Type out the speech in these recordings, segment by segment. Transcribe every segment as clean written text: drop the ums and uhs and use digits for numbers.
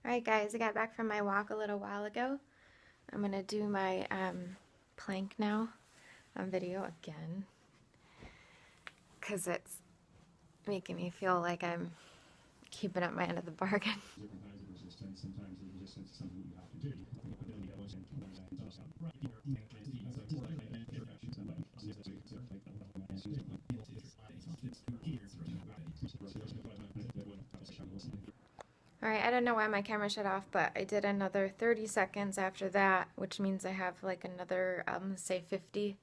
Alright guys, I got back from my walk a little while ago. I'm going to do my plank now on video again because it's making me feel like I'm keeping up my end of the bargain. Different kinds of resistance. Sometimes the resistance is something you have to do. Alright, I don't know why my camera shut off, but I did another 30 seconds after that, which means I have like another, say 50,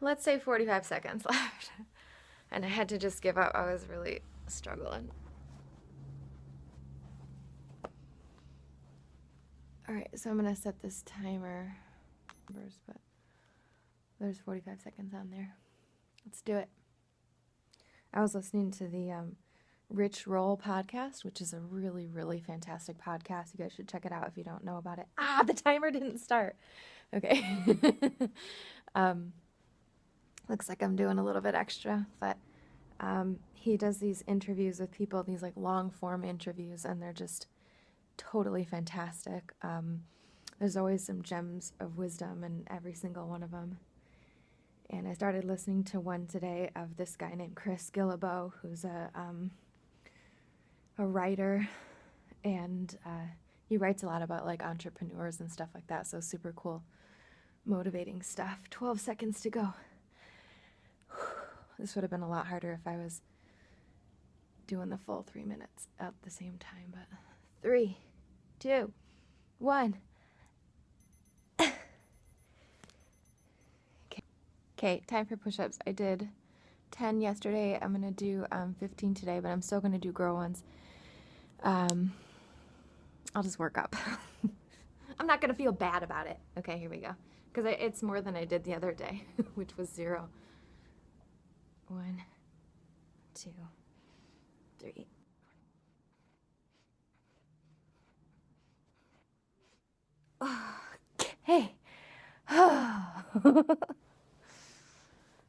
let's say 45 seconds left. And I had to just give up. I was really struggling. Alright, so I'm going to set this timer first, but there's 45 seconds on there. Let's do it. I was listening to the Rich Roll podcast, which is a really, really fantastic podcast. You guys should check it out if you don't know about it. Ah, the timer didn't start. Okay. Looks like I'm doing a little bit extra, but he does these interviews with people, these like long form interviews, and they're just totally fantastic. There's always some gems of wisdom in every single one of them. And I started listening to one today of this guy named Chris Guillebeau, who's a writer, and he writes a lot about like entrepreneurs and stuff like that, so super cool, motivating stuff. 12 seconds to go. This would have been a lot harder if I was doing the full 3 minutes at the same time, but 3, 2, 1. Okay, time for push-ups. I did 10 yesterday. I'm gonna do 15 today, but I'm still gonna do girl ones. I'll just work up. I'm not gonna feel bad about it. Okay, here we go. Because it's more than I did the other day, which was 0. 1, 2, 3. Okay.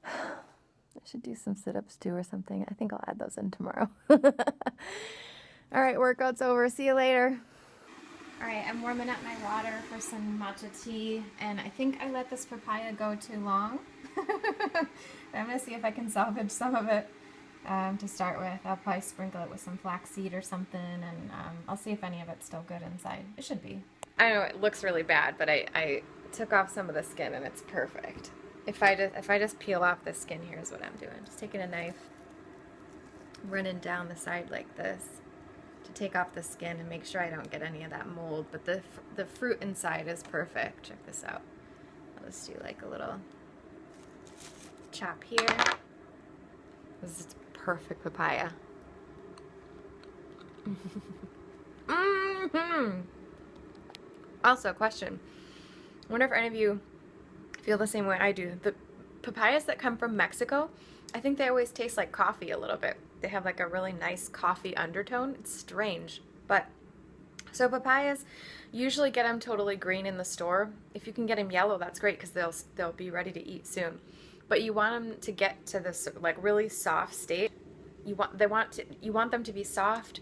I should do some sit-ups too or something. I think I'll add those in tomorrow. All right, workout's over. See you later. All right, I'm warming up my water for some matcha tea, and I think I let this papaya go too long. I'm going to see if I can salvage some of it to start with. I'll probably sprinkle it with some flaxseed or something, and I'll see if any of it's still good inside. It should be. I know it looks really bad, but I took off some of the skin, and it's perfect. If I just peel off the skin, here's what I'm doing. Just taking a knife, running down the side like this to take off the skin and make sure I don't get any of that mold. But the fruit inside is perfect. Check this out. I'll just do like a little chop here. This is perfect papaya. Also, question. I wonder if any of you feel the same way I do. The papayas that come from Mexico, I think they always taste like coffee a little bit. They have like a really nice coffee undertone. It's strange. But so papayas, usually get them totally green in the store. If you can get them yellow, that's great because they'll be ready to eat soon. But you want them to get to this like really soft state. You want them to be soft,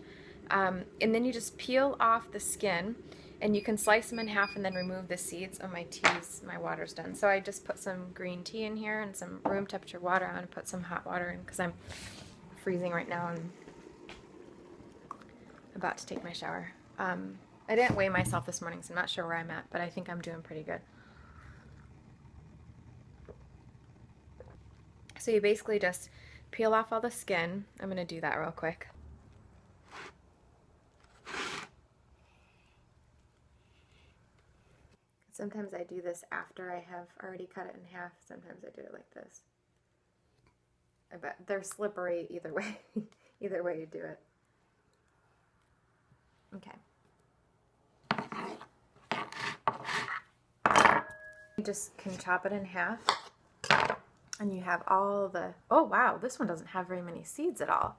and then you just peel off the skin. And you can slice them in half and then remove the seeds. Oh, my water's done. So I just put some green tea in here and some room temperature water on and put some hot water in because I'm freezing right now and about to take my shower. I didn't weigh myself this morning, so I'm not sure where I'm at, but I think I'm doing pretty good. So you basically just peel off all the skin. I'm going to do that real quick. Sometimes I do this after I have already cut it in half. Sometimes I do it like this. I bet they're slippery either way. Either way you do it. Okay. You just can chop it in half. And you have all the... Oh, wow. This one doesn't have very many seeds at all.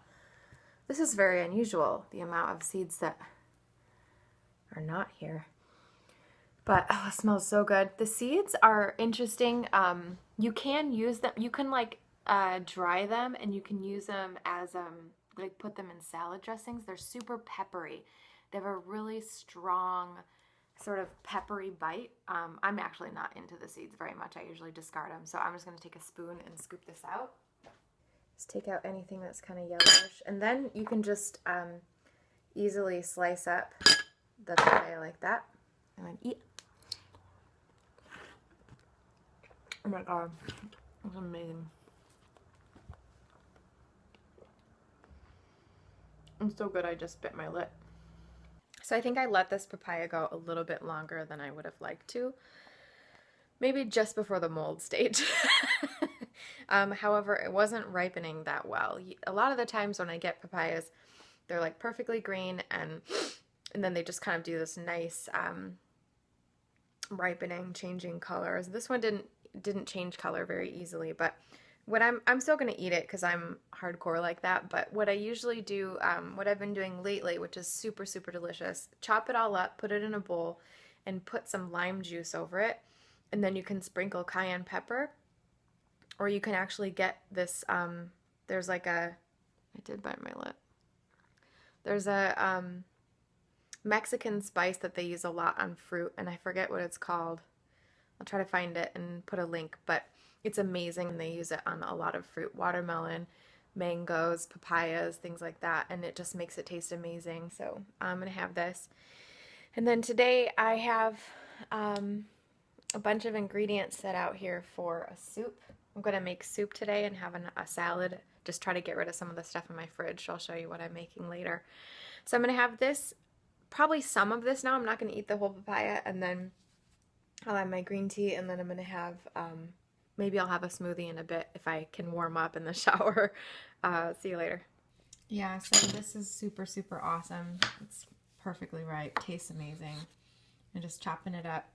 This is very unusual, the amount of seeds that are not here. But, oh, it smells so good. The seeds are interesting. You can use them. You can, like, dry them, and you can use them as like put them in salad dressings. They're super peppery. They have a really strong sort of peppery bite. I'm actually not into the seeds very much. I usually discard them. So I'm just going to take a spoon and scoop this out. Just take out anything that's kind of yellowish. And then you can just easily slice up the papaya like that. And then eat. Oh my god. It's amazing. It's so good I just bit my lip. So I think I let this papaya go a little bit longer than I would have liked to. Maybe just before the mold stage. However, it wasn't ripening that well. A lot of the times when I get papayas, they're like perfectly green and then they just kind of do this nice ripening, changing colors. This one didn't change color very easily, but what I'm still going to eat it because I'm hardcore like that. But what I usually do, what I've been doing lately, which is super, super delicious, chop it all up, put it in a bowl, and put some lime juice over it. And then you can sprinkle cayenne pepper, or you can actually get this, there's like a, I did bite my lip. There's a Mexican spice that they use a lot on fruit, and I forget what it's called. I'll try to find it and put a link, but it's amazing, and they use it on a lot of fruit, watermelon, mangoes, papayas, things like that, and it just makes it taste amazing. So I'm going to have this. And then today I have a bunch of ingredients set out here for a soup. I'm going to make soup today and have a salad, just try to get rid of some of the stuff in my fridge. I'll show you what I'm making later. So I'm going to have this, probably some of this now. I'm not going to eat the whole papaya, and then I'll have my green tea, and then I'm going to have, maybe I'll have a smoothie in a bit if I can warm up in the shower. See you later. Yeah, so this is super, super awesome. It's perfectly ripe, tastes amazing. I'm just chopping it up,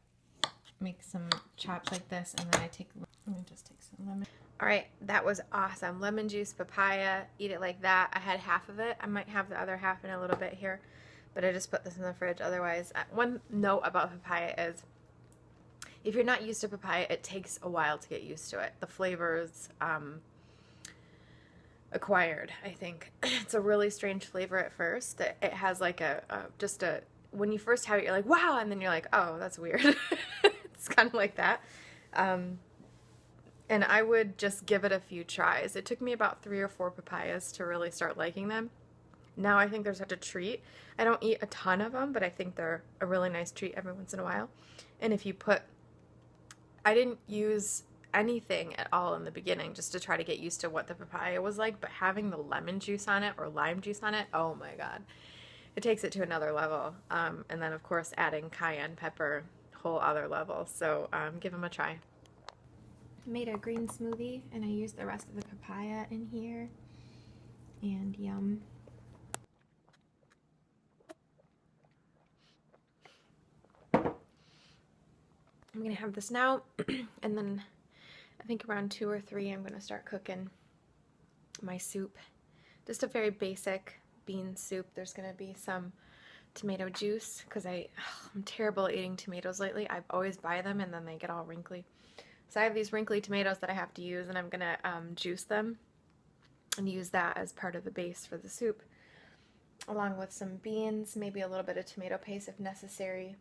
make some chops like this, and then let me just take some lemon. All right, that was awesome. Lemon juice, papaya, eat it like that. I had half of it. I might have the other half in a little bit here, but I just put this in the fridge. Otherwise, one note about papaya is, if you're not used to papaya, it takes a while to get used to it. The flavor's acquired, I think. It's a really strange flavor at first. It has like when you first have it, you're like, wow, and then you're like, oh, that's weird. It's kind of like that. And I would just give it a few tries. It took me about 3 or 4 papayas to really start liking them. Now I think they're such a treat. I don't eat a ton of them, but I think they're a really nice treat every once in a while. And if you I didn't use anything at all in the beginning just to try to get used to what the papaya was like, but having the lemon juice on it or lime juice on it, oh my god. It takes it to another level. And then of course adding cayenne pepper, whole other level. So give them a try. I made a green smoothie and I used the rest of the papaya in here. And yum. I'm gonna have this now, and then I think around 2 or 3 I'm gonna start cooking my soup. Just a very basic bean soup. There's gonna be some tomato juice because I'm terrible at eating tomatoes lately. I always buy them and then they get all wrinkly. So I have these wrinkly tomatoes that I have to use, and I'm gonna juice them and use that as part of the base for the soup, along with some beans, maybe a little bit of tomato paste if necessary,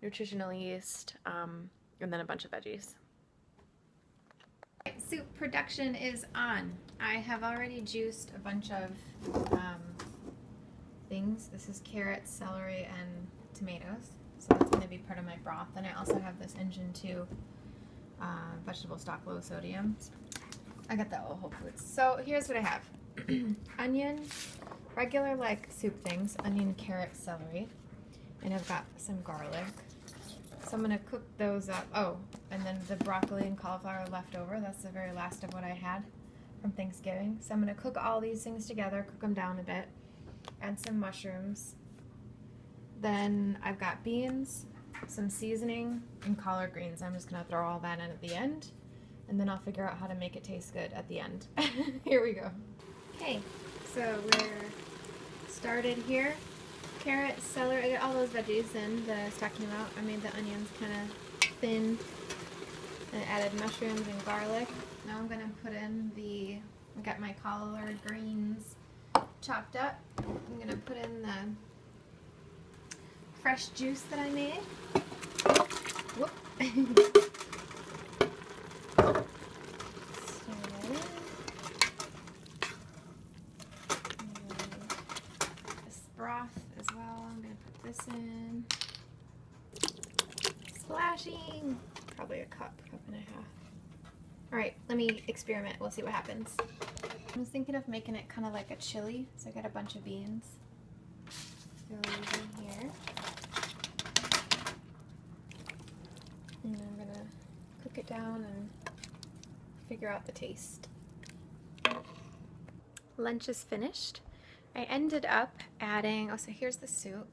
nutritional yeast, and then a bunch of veggies. Soup production is on. I have already juiced a bunch of things. This is carrots, celery, and tomatoes. So that's going to be part of my broth. And I also have this Engine 2 vegetable stock, low sodium. I got that at Whole Foods. So here's what I have. Onion, regular like soup things, onion, carrot, celery. And I've got some garlic. So I'm going to cook those up. Oh, and then the broccoli and cauliflower left over. That's the very last of what I had from Thanksgiving. So I'm going to cook all these things together, cook them down a bit, add some mushrooms. Then I've got beans, some seasoning, and collard greens. I'm just going to throw all that in at the end, and then I'll figure out how to make it taste good at the end. Here we go. Okay, so we're started here. Carrot, celery, I got all those veggies in, the stacking them out. I made the onions kind of thin, and added mushrooms and garlic. Now I'm going to put in I got my collard greens chopped up. I'm gonna put in the fresh juice that I made. Whoop. This broth as well. I'm gonna put this in. Splashing. Probably a cup and a half. All right, let me experiment. We'll see what happens. I was thinking of making it kind of like a chili, so I got a bunch of beans. Throw these in here. And I'm gonna cook it down and figure out the taste. Lunch is finished. I ended up adding, oh, so here's the soup.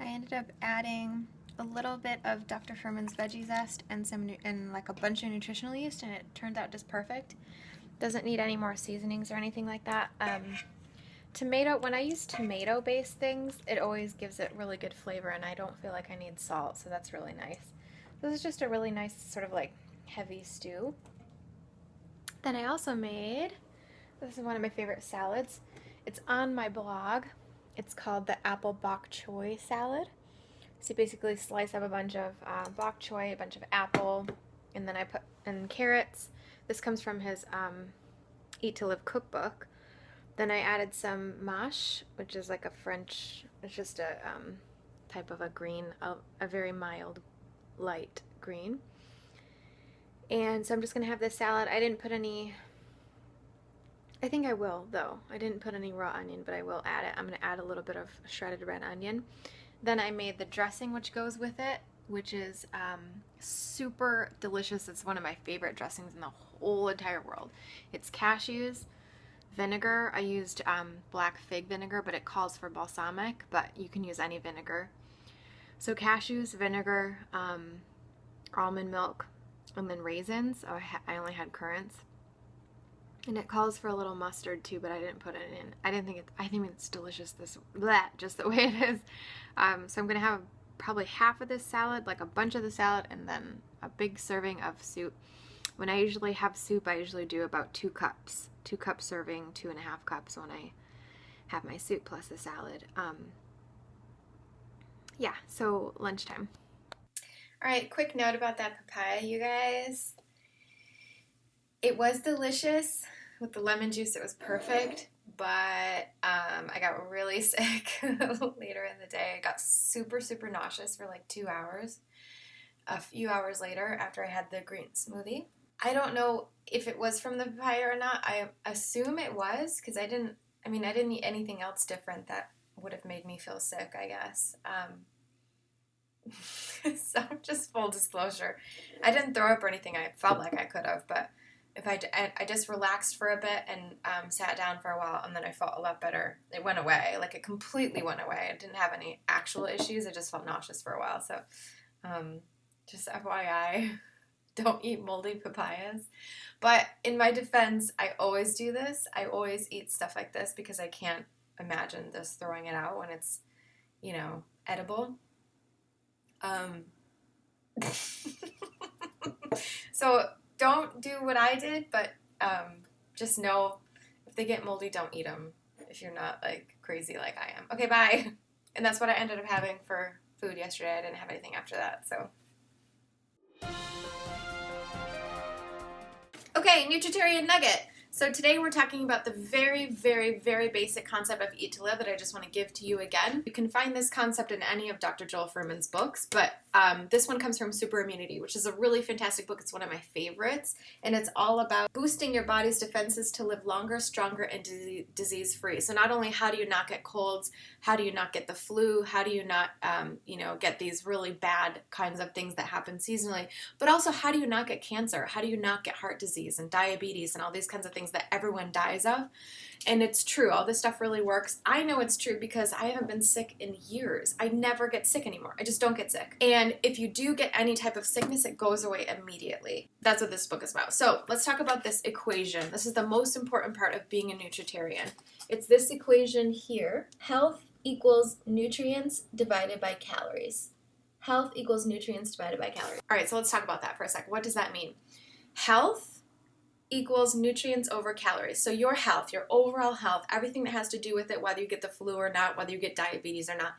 I ended up adding a little bit of Dr. Furman's veggie zest and like a bunch of nutritional yeast, and it turned out just perfect. Doesn't need any more seasonings or anything like that. When I use tomato-based things, it always gives it really good flavor, and I don't feel like I need salt, so that's really nice. This is just a really nice sort of like heavy stew. Then I also made, this is one of my favorite salads. It's on my blog. It's called the apple bok choy salad. So you basically slice up a bunch of bok choy, a bunch of apple, and then I put in carrots. This comes from his Eat to Live cookbook. Then I added some mâche, which is like a French, it's just a type of a green, a very mild, light green. And so I'm just going to have this salad. I didn't put any, I think I will though. I didn't put any raw onion, but I will add it. I'm going to add a little bit of shredded red onion. Then I made the dressing which goes with it, which is super delicious. It's one of my favorite dressings in the whole entire world. It's cashews, vinegar. I used black fig vinegar, but it calls for balsamic, but you can use any vinegar. So cashews, vinegar, almond milk, and then raisins. Oh, I only had currants. And it calls for a little mustard too, but I didn't put it in. I think it's delicious just the way it is. So I'm gonna have probably half of this salad, like a bunch of the salad, and then a big serving of soup. When I usually have soup, I usually do about 2 cups. 2 cup serving, 2.5 cups when I have my soup plus the salad. Yeah, so lunchtime. All right, quick note about that papaya, you guys. It was delicious. With the lemon juice, it was perfect, but I got really sick later in the day. I got super, super nauseous for like 2 hours. A few hours later, after I had the green smoothie. I don't know if it was from the papaya or not. I assume it was, because I didn't eat anything else different that would have made me feel sick, I guess. So just full disclosure, I didn't throw up or anything. I felt like I could have, but if I just relaxed for a bit and sat down for a while, and then I felt a lot better. It went away, like it completely went away. I didn't have any actual issues. I just felt nauseous for a while. So just FYI, don't eat moldy papayas. But in my defense, I always do this. I always eat stuff like this because I can't imagine just throwing it out when it's, edible. So don't do what I did, but just know if they get moldy, don't eat them if you're not like crazy like I am. Okay, bye. And that's what I ended up having for food yesterday. I didn't have anything after that, so. Okay, Nutritarian nugget. So today we're talking about the very, very, very basic concept of Eat to Live that I just want to give to you again. You can find this concept in any of Dr. Joel Fuhrman's books, but this one comes from Super Immunity, which is a really fantastic book. It's one of my favorites, and it's all about boosting your body's defenses to live longer, stronger, and disease-free. So not only how do you not get colds, how do you not get the flu, how do you not, get these really bad kinds of things that happen seasonally, but also how do you not get cancer, how do you not get heart disease and diabetes and all these kinds of things that everyone dies of. And it's true. All this stuff really works. I know it's true because I haven't been sick in years. I never get sick anymore. I just don't get sick. And if you do get any type of sickness, it goes away immediately. That's what this book is about. So let's talk about this equation. This is the most important part of being a Nutritarian. It's this equation here. Health equals nutrients divided by calories. Health equals nutrients divided by calories. All right, so let's talk about that for a sec. What does that mean? Health equals nutrients over calories. So your health, your overall health, everything that has to do with it, whether you get the flu or not, whether you get diabetes or not,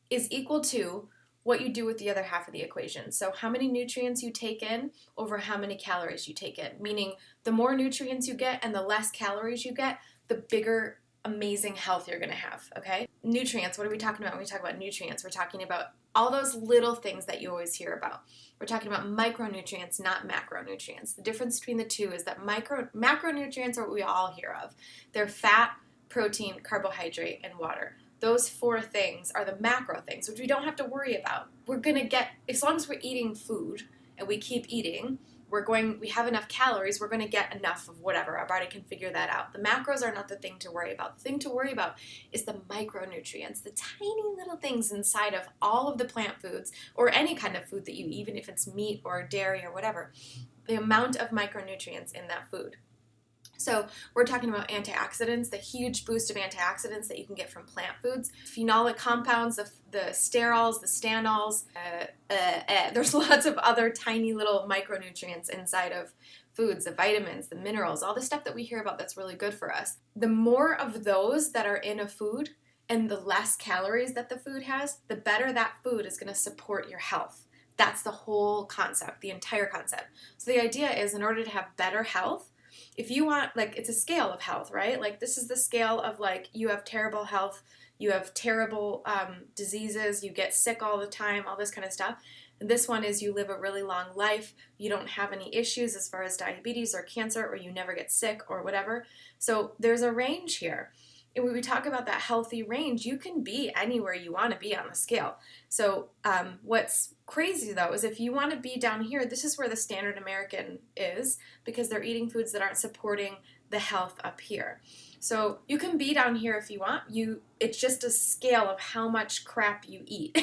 is equal to what you do with the other half of the equation. So how many nutrients you take in over how many calories you take in. Meaning the more nutrients you get and the less calories you get, the bigger amazing health you're going to have, okay? Nutrients, what are we talking about when we talk about nutrients? We're talking about all those little things that you always hear about. We're talking about micronutrients, not macronutrients. The difference between the two is that macronutrients are what we all hear of. They're fat, protein, carbohydrate, and water. Those 4 things are the macro things, which we don't have to worry about. We're going to get, as long as we're eating food and we keep eating, we have enough calories, we're going to get enough of whatever. Our body can figure that out. The macros are not the thing to worry about. The thing to worry about is the micronutrients, the tiny little things inside of all of the plant foods or any kind of food that you eat, even if it's meat or dairy or whatever, the amount of micronutrients in that food. So we're talking about antioxidants, the huge boost of antioxidants that you can get from plant foods, phenolic compounds, the sterols, the stanols, there's lots of other tiny little micronutrients inside of foods, the vitamins, the minerals, all the stuff that we hear about that's really good for us. The more of those that are in a food and the less calories that the food has, the better that food is going to support your health. That's the whole concept, the entire concept. So the idea is in order to have better health, if you want, like, it's a scale of health, right? Like, this is the scale of, like, you have terrible health, you have terrible diseases, you get sick all the time, all this kind of stuff. And this one is you live a really long life, you don't have any issues as far as diabetes or cancer, or you never get sick or whatever. So there's a range here. And when we talk about that healthy range, you can be anywhere you want to be on the scale. So what's crazy, though, is if you want to be down here, this is where the standard American is, because they're eating foods that aren't supporting the health up here. So you can be down here if you want. It's just a scale of how much crap you eat.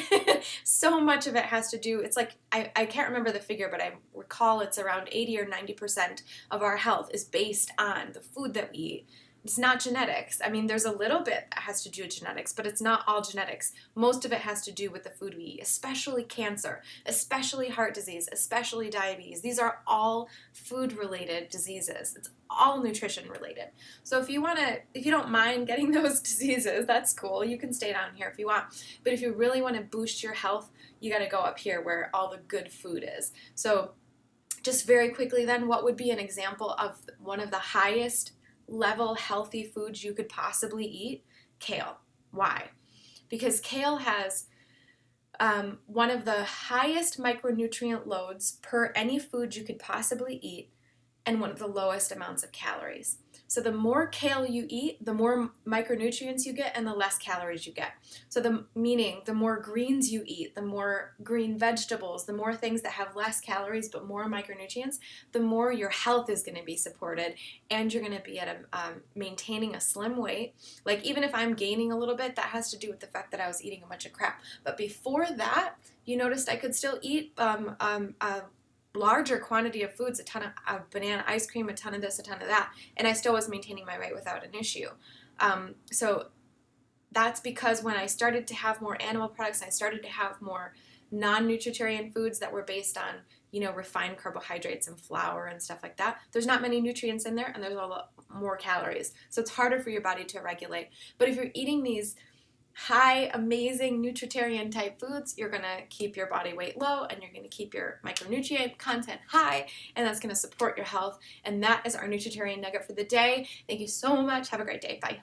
So much of it has to do, it's like, I can't remember the figure, but I recall it's around 80 or 90% of our health is based on the food that we eat. It's not genetics. I mean, there's a little bit that has to do with genetics, but it's not all genetics. Most of it has to do with the food we eat, especially cancer, especially heart disease, especially diabetes. These are all food-related diseases. It's all nutrition-related. So if you don't mind getting those diseases, that's cool. You can stay down here if you want. But if you really want to boost your health, you got to go up here where all the good food is. So just very quickly then, what would be an example of one of the highest level healthy foods you could possibly eat? Kale. Why? Because kale has one of the highest micronutrient loads per any food you could possibly eat and one of the lowest amounts of calories. So the more kale you eat, the more micronutrients you get and the less calories you get. So the more greens you eat, the more green vegetables, the more things that have less calories but more micronutrients, the more your health is going to be supported and you're going to be at maintaining a slim weight. Like even if I'm gaining a little bit, that has to do with the fact that I was eating a bunch of crap. But before that, you noticed I could still eat larger quantity of foods, a ton of banana ice cream, a ton of this, a ton of that, and I still was maintaining my weight without an issue. So that's because when I started to have more animal products, I started to have more non-nutritarian foods that were based on, refined carbohydrates and flour and stuff like that. There's not many nutrients in there, and there's a lot more calories. So it's harder for your body to regulate. But if you're eating these high, amazing nutritarian type foods, you're going to keep your body weight low and you're going to keep your micronutrient content high, and that's going to support your health. And that is our nutritarian nugget for the day. Thank you so much. Have a great day. Bye.